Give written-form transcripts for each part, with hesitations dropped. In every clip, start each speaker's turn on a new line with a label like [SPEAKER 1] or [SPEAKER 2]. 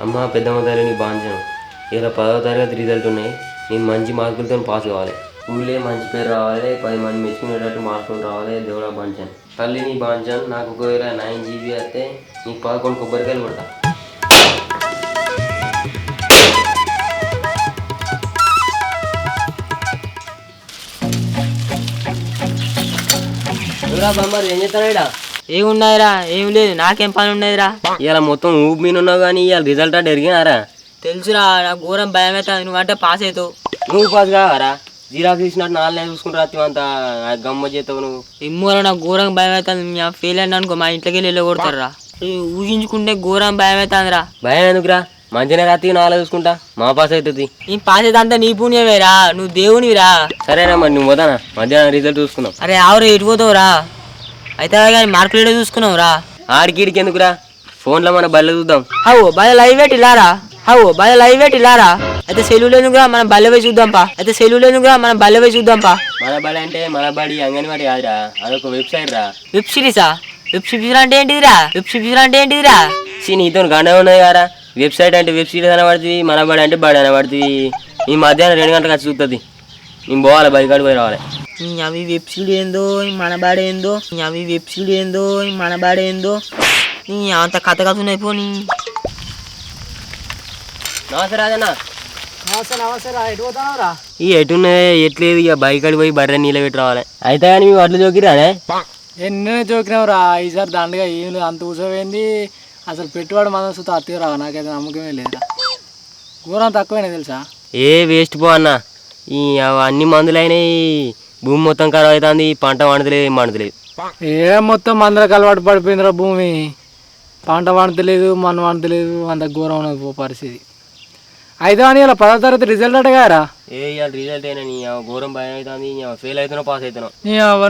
[SPEAKER 1] అమ్మ పెద్దమ్మ తల్లి నీ బాంచను ఇలా 10వ తరగతి రిజల్ట్ ఉన్నాయి. నేను మంచి మార్కులతో పాస్ కావాలి. స్కూలే మంచి పేరు రావాలి. 10 మంది మెచ్చుకునేటట్టు మార్కులు రావాలి. దేవుడా బాంచాను తల్లి నీ బాంచాను. నాకు ఒకవేళ 9 GB అయితే నీకు 11 కొబ్బరికాయలు కొడతా. బామ్మారు ఏం చేస్తాడా?
[SPEAKER 2] ఏమున్నాయిరా? ఏం లేదు, నాకేం పని ఉన్నదిరా?
[SPEAKER 1] ఇలా మొత్తం ఊపి మీద ఉన్నావు కానీ ఇవాళ రిజల్ట్ అంటే ఎరిగినారా?
[SPEAKER 2] తెలుసురా, నాకు ఘోరం భయం అవుతుంది. నువ్వంటే పాస్ అవుతావు.
[SPEAKER 1] నువ్వు పాస్ కావారా? జీరాక్స్ తీసినట్టు 4 నెలలు చూసుకుంటా అంత గమ్మ చేస్తావు నువ్వు.
[SPEAKER 2] ఇమ్మోరా నాకు ఘోరం భయం అవుతుంది. ఫెయిల్ అయినా అనుకో మా ఇంట్లోకి వెళ్ళి కొడతారా. ఊహించుకుంటే ఘోరం భయం అవుతుందిరా.
[SPEAKER 1] భయం ఎందుకురా? మంచిగా రాత్రి 4 చూసుకుంటా మా పాస్ అవుతుంది.
[SPEAKER 2] నేను పాస్ అయితే అంతా నీ పుణ్యమేరా, నువ్వు దేవునివిరా.
[SPEAKER 1] సరేనా మరి నువ్వు పోతానా? మధ్యాహ్నం రిజల్ట్ చూసుకున్నావు.
[SPEAKER 2] అరే ఆవురా, ఎటు పోతావురా? అయితే కానీ మార్కులు ఏడో చూసుకున్నావురా.
[SPEAKER 1] ఆడికిడికి ఎందుకురా? ఫోన్లో మన బల్ల చూద్దాం.
[SPEAKER 2] హవు బల్ల లైవ్ పెట్టిలారా? హవు బల్ల లైవ్ పెట్టిలారా? అయితే సెలవులు ఎందుకురా, మనం బల్లె పోయి చూద్దాంపా. అయితే సెలవులు ఎందుకురా, మనం బల్లె పోయి చూద్దాంపా.
[SPEAKER 1] మన బడి అంటే మన బడి అంగన్వాడి కాదురా, అదొక వెబ్సైట్ రా.
[SPEAKER 2] వెబ్ సిరీసా? వెబ్ సిరీస్ అంటే ఏంటిదిరా? వెబ్ సిరీస్ అంటే ఏంటిదిరా?
[SPEAKER 1] నీతో గండ ఉన్నాయి కదా. వెబ్సైట్ అంటే వెబ్ సిరీస్ అనబడుతుంది, మన బడి అంటే బడి అనబడుతుంది. ఈ మధ్యాహ్నం 2 గంటలకు వచ్చి చూస్తుంది. నేను పోవాలి, బడికాడు పోయి రావాలి.
[SPEAKER 2] అవి వెబ్ సిరీస్ ఏందో మన బాడేందో, అవి వెబ్ సిరీస్ ఏందో మన బాడేందో, అంత కథ కథ ఉన్నాయి పోనీ.
[SPEAKER 1] నమస్తే రాజన్నా.
[SPEAKER 2] నమస్తే రా, ఎటు పోతావురా?
[SPEAKER 1] ఈ ఎటున్నాయి ఎట్లేదు, ఇక బైకాడి పోయి బర్రె నీళ్ళ పెట్టి రావాలి. అయితే కానీ మీ వడ్లు జోకిరానే?
[SPEAKER 3] ఎన్నో జోకినావురా, ఈసారి దండగా ఏం లేదు. అంత ఊసపోయింది అసలు. పెట్టుబడి మనం సుతా అత్తిగా రావు, నాకైతే నమ్మకమే లేదురా. ఘోరం తక్కువైనా తెలుసా?
[SPEAKER 1] ఏ వేస్ట్ పో అన్న. ఈ అన్ని మందులు అయినాయి, భూమి మొత్తం ఖరాబ్ అవుతుంది. పంట వండతలేదు, ఏం వండతలేదు.
[SPEAKER 3] మొత్తం మందులకు అలవాటు పడిపోయిందిరా భూమి. పంట వండతలేదు, మన వండతలేదు. అంత ఘోరం ఉన్నది పో పరిస్థితి. అయితే అని ఇలా 10వ తరగతి రిజల్ట్ అటగారా?
[SPEAKER 1] ఇవాళ రిజల్ట్ అయినా నీ ఘోరం భయం అవుతుంది. ఫెయిల్ అవుతున్నావు, పాస్ అవుతున్నావు.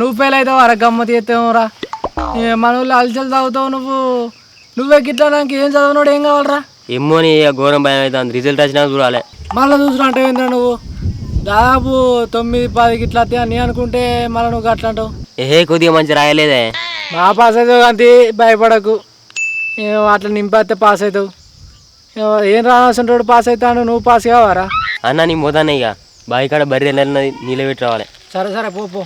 [SPEAKER 3] నువ్వు ఫెయిల్ అవుతావు, అర గమ్మతి చేస్తావు రా. మన ఊళ్ళో అలచలు చదువుతావు నువ్వే గిట్లా. నాకు ఏం చదవనోడు ఏం కావాలరా?
[SPEAKER 1] ఏమో నీ ఘోరం భయం అవుతుంది. రిజల్ట్ వచ్చినా చూడాలి.
[SPEAKER 3] మళ్ళీ చూసినా అంటే ఏంద్రా నువ్వు? దాదాపు 9-10 గిట్లా వస్తాయి అని అనుకుంటే మళ్ళీ నువ్వు అట్లా అంటావు.
[SPEAKER 1] కొద్దిగా మంచి రాయలేదే.
[SPEAKER 3] మా పాస్ అవుతావు అంతే, భయపడకు. అట్లా నింపేస్తే పాస్ అవుతావు. ఏం రావాల్సిన పాస్ అవుతాను, నువ్వు పాస్ కావారా?
[SPEAKER 1] అన్న నీ పోతానే ఇక బావి కాడ బర్రె వెళ్ళినది నీళ్ళ పెట్టి రావాలి.
[SPEAKER 3] సరే సరే పో.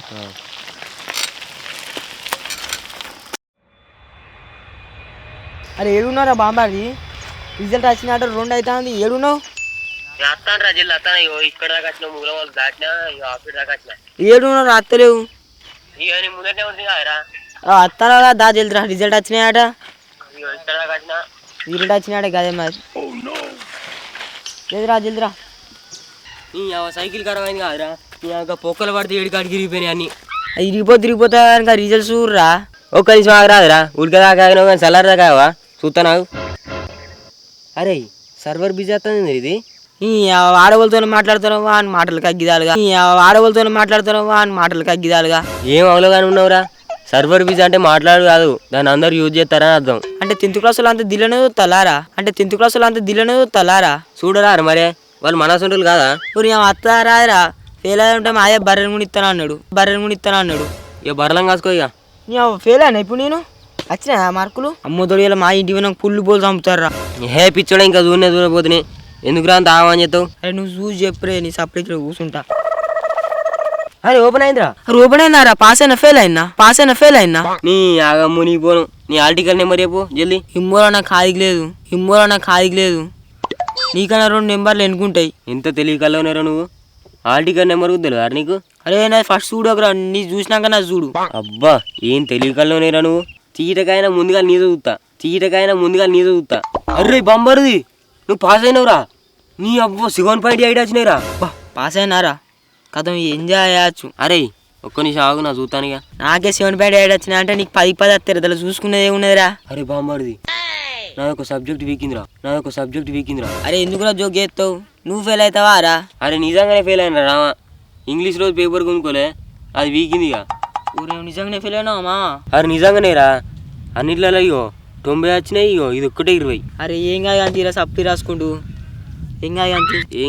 [SPEAKER 2] అరే ఏడున్నారా బామ్మారి? రిజల్ట్ వచ్చినట్టు 2 అవుతుంది. ఏడున్నావు? ఏడున్నావు? అత్తలేవు. అత్తరా దా జల్దిరా, రిజల్ట్ వచ్చినాయట. రిజల్ట్ వచ్చినాయట కదే మరి. లేదురా జల్దిరా.
[SPEAKER 1] సైకిల్ ఖరాబ్ అయింది కాదురా, పొక్కలు పడితే ఏడికాడికి ఇరిగిపోయినాయి అన్ని.
[SPEAKER 2] తిరిగిపోతా ఇంకా రిజల్ట్ చూడరా.
[SPEAKER 1] ఒక్క నిమిషం ఆగరాదురా, ఉడకదాకా ఆగినావు కానీ చల్లారి దాకా ఆగవా? చూస్తా నాకు. అరే సర్వర్ బిజీ అవుతుంది ఇది.
[SPEAKER 2] ఆడవాళ్ళతో మాట్లాడుతున్నావా అని మాటలు కగ్గిదాలుగా. ఆడవాళ్ళతో మాట్లాడుతున్నావా అని మాటలు కగ్గిదాలుగా.
[SPEAKER 1] ఏం అవలోగానే ఉన్నావురా? సర్వర్ బిజీ అంటే మాట్లాడు కాదు, దాన్ని అందరు యూజ్ చేస్తారని అర్థం.
[SPEAKER 2] అంటే 10th క్లాసులో అంత దిల్లనే తలారా? అంటే 10th క్లాసులో అంత దిల్లనే తలారా?
[SPEAKER 1] చూడరా మరే, వాళ్ళు మనసొంటలు కాదా?
[SPEAKER 2] అత్తారా ఫెయిల్ అయి ఉంటే మా అయ్యా బర్రెని కూడా ఇస్తాను అన్నాడు.
[SPEAKER 1] ఇక బర్రెలం కాసుకో. ఇక
[SPEAKER 2] ఫెయిల్ అయినా ఇప్పుడు నేను వచ్చినా మార్కులు. అమ్మో తొడిగల మా ఇంటి నాకు పుల్లు పోలు చంపుతారా.
[SPEAKER 1] పిచ్చోడా, ఇంకా చూడపోతున్నాయి ఎందుకురా అంత ఆవాని చేస్తావు?
[SPEAKER 2] అరే నువ్వు చూసి చెప్పరే, నీ సపరేట్ కూర్చుంటా.
[SPEAKER 1] అరే ఓపెన్ అయిందిరా.
[SPEAKER 2] ఓపెన్ అయిందారా? పాస్ అయినా ఫెయిల్ అయినా?
[SPEAKER 1] నీ ఆగమ్ము నీ పోను. నీ ఆర్టికల్ నెంబర్ చెప్పు జల్దీ.
[SPEAKER 2] ఇమ్మోరా నాకు ఖాళీ లేదు. నీకన్నా 2 నెంబర్లు ఎన్నుకుంటాయి.
[SPEAKER 1] ఎంత తెలియకల్లోనేరా నువ్వు? ఆర్టికల్ నెంబర్ తెలియదు నీకు?
[SPEAKER 2] అరే నా ఫస్ట్ చూడకరా, నీ చూసినాక నా చూడు.
[SPEAKER 1] అబ్బా ఏం తెలియకల్లోనేరా నువ్వు? తీటకైనా ముందుగా నీ చదువుతా. అర్రే బంబరుది, నువ్వు పాస్ అయినవురా. నీ అబ్బో 7.8 వచ్చినాయిరా.
[SPEAKER 2] పాస్ అయినారా? కథం ఎంజాయ్ చేయచ్చు.
[SPEAKER 1] అరే ఒక్క నిమిషం ఆగు, నా చూస్తానుగా.
[SPEAKER 2] నాకే 7.8 వచ్చినాయి అంటే నీకు 10 వస్తారు. అలా చూసుకునేది ఏమున్నదిరా?
[SPEAKER 1] అరే బామ్మడిది, నాదొక సబ్జెక్ట్ వీకిందిరా.
[SPEAKER 2] అరే ఎందుకురా జోక్ చేస్తావు? నువ్వు ఫెయిల్ అవుతావా రా?
[SPEAKER 1] అరే నిజంగానే ఫెయిల్ అయినా రామా. ఇంగ్లీష్ రోజు పేపర్ కొనుక్కోలే, అది వీకిందిగా.
[SPEAKER 2] నిజంగానే ఫెయిల్ అయినావా మా?
[SPEAKER 1] అరే నిజంగానే రా, అన్నిట్లలో ఇగో 90 వచ్చినాయి. ఇగో ఇది ఒక్కటే 20.
[SPEAKER 2] అరే ఏం కాదు అంతీరా, సప్లీ రాసుకుంటూ. ఏం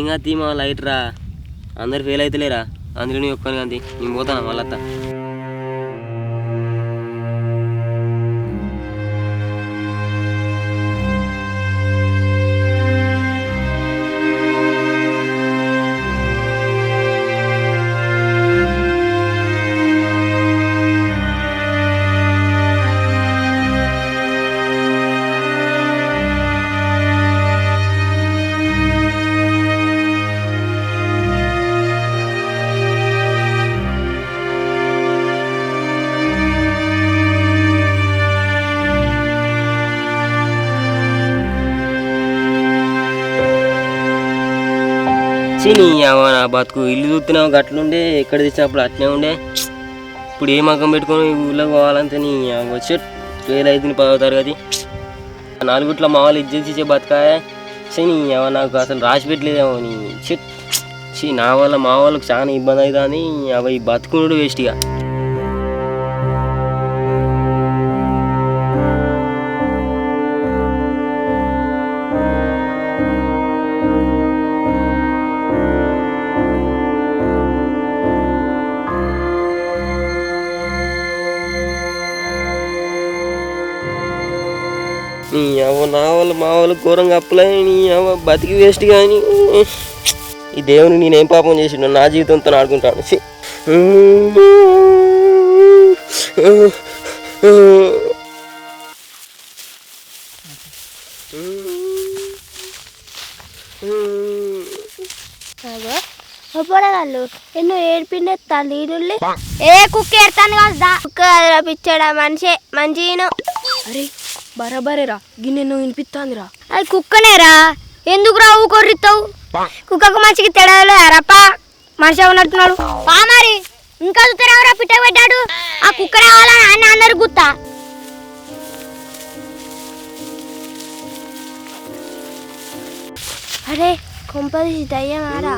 [SPEAKER 1] కాదు మా లైట్ రా. అందరు ఫెయిల్ అవుతలేరా, అందులో నీ ఒక్కని అంతే. నేను పోతాను మళ్ళా. నీ నా బతుకు ఇల్లు చూస్తున్నావు గట్లుండే ఎక్కడ తెచ్చినప్పుడు అట్లే ఉండే ఇప్పుడు ఏ మకం పెట్టుకొని ఊళ్ళో పోవాలంటే నీ వచ్చే ఫెయిల్ అవుతుంది 10వ తరగతి 4గుట్ల మా వాళ్ళు ఇచ్చే బతకాయ నీ నాకు అసలు రాసి పెట్టలేదేమో నీ నా వల్ల మా వాళ్ళకి చాలా ఇబ్బంది అవుతుంది అవి బతుకునుడు వేస్ట్గా నీ నా వల్ల మా వాళ్ళు ఘోరంగా అప్పులై నీ బతికి వేస్ట్ కానీ ఈ దేవుని నేనేం పాపం చేసిండు నా జీవితంతో ఆడుకుంటాను
[SPEAKER 4] పొడగాళ్ళు ఎన్నో ఏడిపిండేస్తాను ఈనుల్ని ఏ కుక్క ఏడతాను కదా కుక్క పిచ్చాడా మనిషే మంచిను
[SPEAKER 5] అరే బరాబరేరా గిన్నె నువ్వు వినిపిస్తాందిరా
[SPEAKER 4] అది కుక్కనేరా ఎందుకు రావు కొర్రిస్తావు కుక్కకు మంచికి తెడలేరప్ప మనిషి ఉన్నట్టున్నాడు పా మరి ఇంకా చూస్తారా పిట్ట పెట్టాడు ఆ కుక్క రావాలని అన్న అందరు గుత్తా అరే కొంపదీసి దయ్యమారా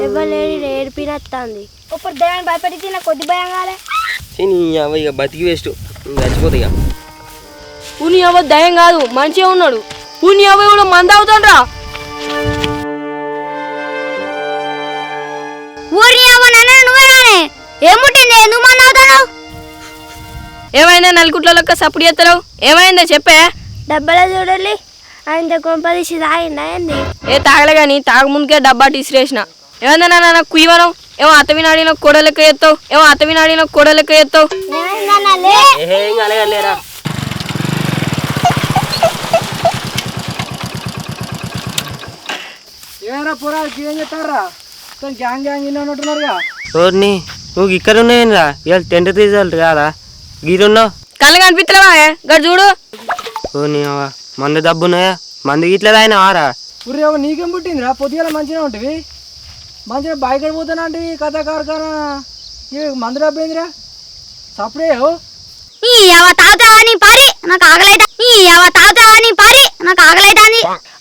[SPEAKER 4] ఎవరు ఏడిపినత్తాంది ఇప్పుడు దయ్యాన్ని భయపెడితే నాకు కొద్ది భయం కాలే
[SPEAKER 1] ఇక బతికి వేస్ట్ చచ్చిపోతాయి
[SPEAKER 5] ఊని అవ్వ దయం కాదు మంచిగా ఉన్నాడు ఊని అవ్వ కూడా మంద అవుతాడ్రా
[SPEAKER 4] ఊరి అవ్వనన్నా నువ్వే రానే ఏముంటుంది ఎందుకు మంద అవుతాను
[SPEAKER 5] ఏమైందా నలుగుట్ల లెక్క సప్పుడు చేస్తావు ఏమైందా చెప్పే
[SPEAKER 4] డబ్బలో చూడాలి ఆయన కొంపదీసి తాగిందా ఏంది
[SPEAKER 5] ఏ తాగలే కానీ తాగ ముందుకే డబ్బా తీసిరేసిన ఏమైందా నాన్న కుయ్యవనం ఏమో అత్తవినాడిన కొడలెక్క ఎత్తావు
[SPEAKER 1] లేరా
[SPEAKER 3] ఏమైనా పోరా ఏం చెప్తారా గ్యాంగ్ ఉన్నట్టున్నారుగా
[SPEAKER 1] ఓర్ని నువ్వు ఇక్కడ ఉన్నాయనిరా ఇవాళ 10th రిజల్ట్ కాదా గీరున్నావు
[SPEAKER 5] కళ్ళు కనిపిస్తలేవా గడు చూడు
[SPEAKER 1] ఓ నీ మందు డబ్బు ఉన్నాయా మందు ఇట్లా ఆయన ఆరా
[SPEAKER 3] ఊరి నీకేం పుట్టిందిరా పొద్దుగాల మంచిగా ఉంటుంది మంచిగా బాయికడ పోతానా అంటే కథ కార్ఖానా మందు డబ్బు ఏందిరా సప్పుడే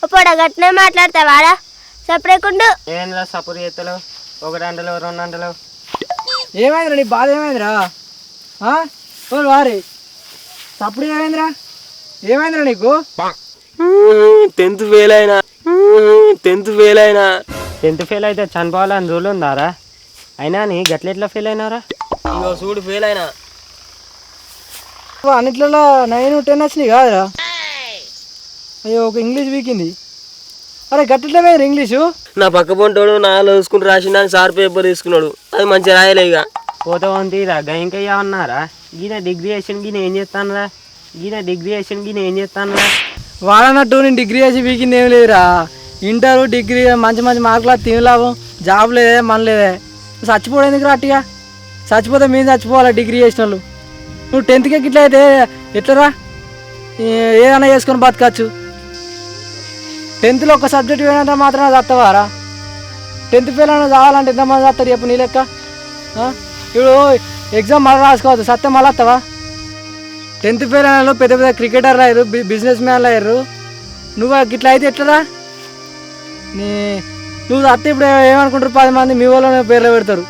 [SPEAKER 4] ఇప్పుడు గట్నే మాట్లాడతావాడా సపరేకుండు
[SPEAKER 1] ఏంద్రా సపోర్ట్ చేస్తలేవు 1 గంటలు 2 గంటలు
[SPEAKER 3] ఏమైందిరా నీ బాధ ఏమైందిరా వారి సప్పుడు ఏమైందిరా నీకు
[SPEAKER 1] 10th ఫెయిల్ అయినా 10th ఫెయిల్ అయితే చనిపోవాలని రూల్ ఉందారా అయినా నీ గట్లెట్లా ఫెయిల్ అయినారా ఇంకో చూడు ఫెయిల్ అయినా
[SPEAKER 3] అన్నిట్లలో 9, 10 వచ్చినాయి కాదురా అయ్యో ఒక ఇంగ్లీష్ వీకింది అరే గట్టిట్లా పోయారు ఇంగ్లీషు
[SPEAKER 1] నా పక్క పొంటోడు నాలో చూసుకుని రాసిన సార్ పేపర్ తీసుకున్నాడు అది మంచిగా రాయలే ఇక పోతే వంతీరా ఇంకా ఏమన్నారా గీన డిగ్రీ వేసాను గీన ఏం చేస్తానురా
[SPEAKER 3] వాడన్నట్టు నేను డిగ్రీ చేసి వీకింది ఏం లేదురా ఇంటర్ డిగ్రీ మంచి మార్కులు తిని లాభం జాబ్ లేదే మన లేదే చచ్చిపోవడం ఎందుకు అట్టిగా చచ్చిపోతే మేము చచ్చిపోవాలి డిగ్రీ చేసిన వాళ్ళు నువ్వు 10th ఇట్లా అయితే ఎట్లరా ఏదైనా చేసుకొని బతకచ్చు 10th ఒక సబ్జెక్ట్ వేయనంత మాత్రం చత్తవారా 10th ఫెయిల్ అయినా చావాలంటే ఎంతమంది చస్తారు చెప్పు నీ లెక్క ఇప్పుడు ఎగ్జామ్ మళ్ళీ రాసుకోవద్దు సత్యం మళ్ళీ వస్తావా 10th ఫెయిల్ అయిన పెద్ద క్రికెటర్లు అయ్యారు బిజినెస్ మ్యాన్లు అయ్యారు నువ్వు గిట్లా అయితే ఎట్లరా నువ్వు అత్త ఇప్పుడు ఏమనుకుంటారు 10 మంది మీ వాళ్ళు పేర్లు పెడతారు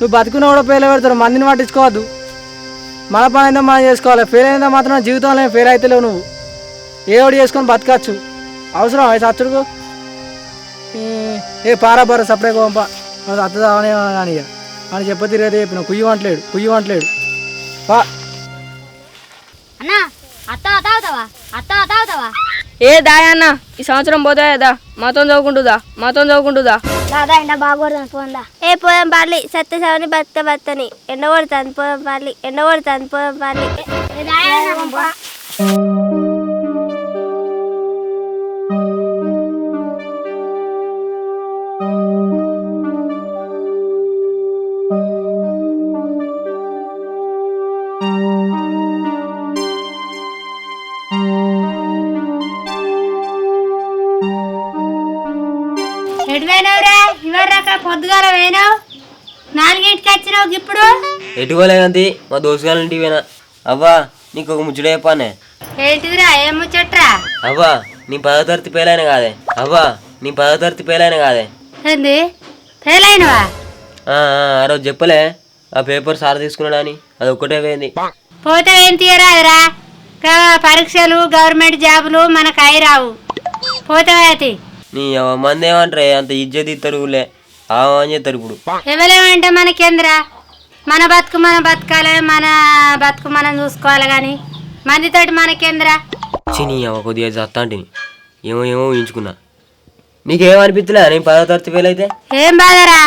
[SPEAKER 3] నువ్వు బతుకున్న కూడా పేర్లు పెడతారు మందిని పట్టించుకోవద్దు మన పని అయితే మనం చేసుకోవాలి ఫెయిల్ అయినా మాత్రం జీవితంలో ఫెయిల్ అవుతలేవు నువ్వు ఏడు చేసుకొని బతకచ్చు అవసరం అయితే అచ్చుడుకు పారా సపరేట్ పంప అత్తదావనే కానీ అని చెప్ప తిరిగితే చెప్పిన కుయ్యి వంటలేడు పా
[SPEAKER 4] అన్నా అత్త
[SPEAKER 5] ఏ దాయన్న ఈ సంవత్సరం పోతాయదా మాతో చదువుకుంటుందా
[SPEAKER 4] దాదా ఎండ బాగొడతాను పోందా ఏ పోదాం పార్లి సత్యసావని బతని ఎండ కొడతాను పోదాం పార్లి ఎటు పోయినావురా ఇవరాక పొద్దుగాల పోయినావు 4ంటికి వచ్చినావు ఇప్పుడు
[SPEAKER 1] ఎటుకోలేదంతి మా దోస్తుగాల ఇంటికి పోయినా. అవ్వా నీకు ఒక ముచ్చట చెప్పానే.
[SPEAKER 4] ఏంటిదిరా ఏం ముచ్చట్రా
[SPEAKER 1] అవ్వా నీ 10వ తరగతి పేలైన కాదే. అవ్వా నీ 10వ తరగతి పేలైన కాదే.
[SPEAKER 4] ఏంది ఫెయిల్ అయినవా
[SPEAKER 1] ఆ రోజు చెప్పలే ఆ పేపర్ సార్ తీసుకున్నాడా అని, అది ఒక్కటే పోయింది.
[SPEAKER 4] పోతే ఏం తీయరాదురా పరీక్షలు గవర్నమెంట్ జాబులు మనకు అయి రావు పోతే అది
[SPEAKER 1] నీ మంది ఏమంటారే అంత ఇజ్జత్ ఇస్తారు ఊళ్ళే అని చెప్తారు ఇప్పుడు.
[SPEAKER 4] ఎవరేమంటే మనకేందిరా మన బతుకు మనం బతకాలి మన బతుకు మనం చూసుకోవాలి కానీ మందితోటి మనకేందిరా
[SPEAKER 1] నీ అవ్వ కొద్దిగా చత్తాంటిని ఏమో ఏమో ఊహించుకున్నా. నీకేమనిపించలే నేను 10వ తరగతి ఫెయిల్ అయితే?
[SPEAKER 4] ఏం బాధరా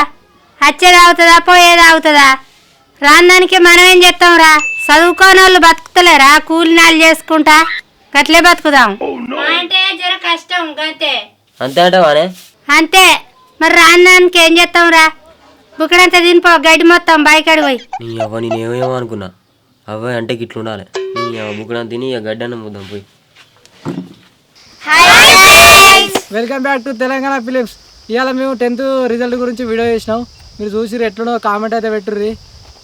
[SPEAKER 4] వచ్చేది అవుతుందా పోయేది అవుతుందా రాందానికి మనం ఏం చేస్తాం రా చదువుకోని వాళ్ళు బతుకుతలేరా కూలినాలు చేసుకుంటా గట్లే బతుకుదాం అంటే జర కష్టం అంతే
[SPEAKER 1] అంతే అంటావానే?
[SPEAKER 4] అంతే మరి రాందానికి ఏం చేస్తాం రా బుక్కడంతా తినిపో గడ్డి మొత్తం బయకాడి పోయి
[SPEAKER 1] నీ అవ్వ నేనేమో అనుకున్నా. అవ్వ అంటే గిట్ల ఉండాలి. నీ అవ్వ బుక్కడం తిని ఇక గడ్డన్న ముద్దాం పోయి.
[SPEAKER 3] Welcome back to Telangana films. ఇవాళ మేము 10th రిజల్ట్ గురించి వీడియో చేసినాం. మీరు చూసి ఎట్లనో కామెంట్ అయితే పెట్టుర్రి.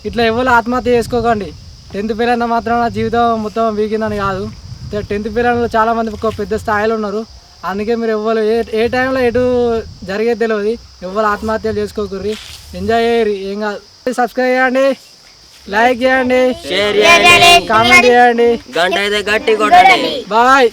[SPEAKER 3] ఇట్లా ఎవరు ఆత్మహత్య చేసుకోకండి. 10th పిల్లల మాత్రం నా జీవితం మొత్తం వీగిందని కాదు. 10th పిల్లలు చాలామంది ఒక పెద్ద స్థాయిలో ఉన్నారు. అందుకే మీరు ఎవరు ఏ టైంలో ఎటు జరిగేది తెలియదు. ఎవరు ఆత్మహత్యలు చేసుకోకుర్రి. ఎంజాయ్ చేయరు ఏం కాదు. సబ్స్క్రైబ్ చేయండి, లైక్ చేయండి,
[SPEAKER 1] షేర్ చేయండి,
[SPEAKER 3] కామెంట్ చేయండి.
[SPEAKER 1] గంట అయితే గట్టి కొట్టండి.
[SPEAKER 3] బాయ్.